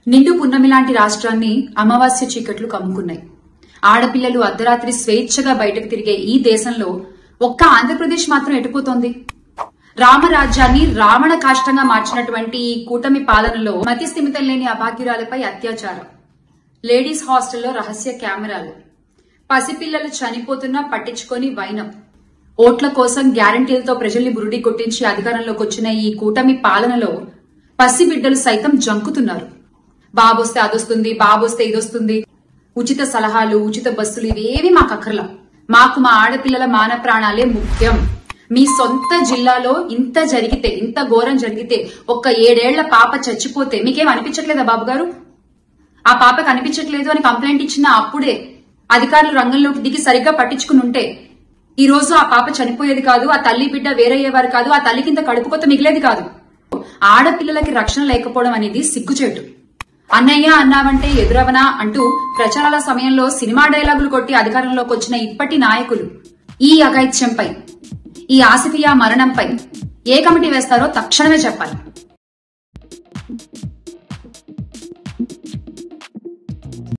నిండు పున్నమి లాంటి రాష్ట్రాన్ని అమావాస్య చీకట్లు కమ్ముకున్నాయి. ఆడపిల్లలు అర్ధరాత్రి స్వేచ్ఛగా బయటకు తిరిగే ఈ దేశంలో ఒక్క ఆంధ్రప్రదేశ్ మాత్రం ఎటుపోతోంది. రామరాజ్యాన్ని రావణ కాష్టంగా మార్చినటువంటి ఈ కూటమి పాలనలో మతి స్థిమితం లేని అభాగ్యురాలపై అత్యాచారం, లేడీస్ హాస్టల్లో రహస్య కెమెరాలు, పసిపిల్లలు చనిపోతున్నా పట్టించుకొని వైనం, ఓట్ల కోసం గ్యారంటీలతో ప్రజల్ని బురుడి కొట్టించి అధికారంలోకి వచ్చిన ఈ కూటమి పాలనలో పసిబిడ్డలు సైతం జంకుతున్నారు. బాబొస్తే అదొస్తుంది, బాబొస్తే ఇదొస్తుంది, ఉచిత సలహాలు, ఉచిత బస్సులు ఇవేవి మాకు అక్కర్లా. మాకు మా ఆడపిల్లల మాన ప్రాణాలే ముఖ్యం. మీ సొంత జిల్లాలో ఇంత జరిగితే, ఇంత ఘోరం జరిగితే, ఒక్క 7 ఏళ్ల పాప చచ్చిపోతే మీకేం అనిపించట్లేదా బాబు గారు? ఆ పాపకు అనిపించట్లేదు అని కంప్లైంట్ ఇచ్చిన అప్పుడే అధికారులు రంగంలోకి దిగి సరిగ్గా పట్టించుకుని ఉంటే ఈ రోజు ఆ పాప చనిపోయేది కాదు, ఆ తల్లి బిడ్డ వేరయ్యేవారు కాదు, ఆ తల్లి కింద కడుపు కొత్త మిగిలేది కాదు. ఆడపిల్లలకి రక్షణ లేకపోవడం అనేది సిగ్గుచేటు. అన్నయ్య అన్నావంటే ఎదురవనా అంటూ ప్రచారాల సమయంలో సినిమా డైలాగులు కొట్టి అధికారంలోకి వచ్చిన ఇప్పటి నాయకులు ఈ అఘాయిత్యంపై, ఈ ఆసిఫియా మరణంపై ఏ కమిటీ వేస్తారో తక్షణమే చెప్పాలి.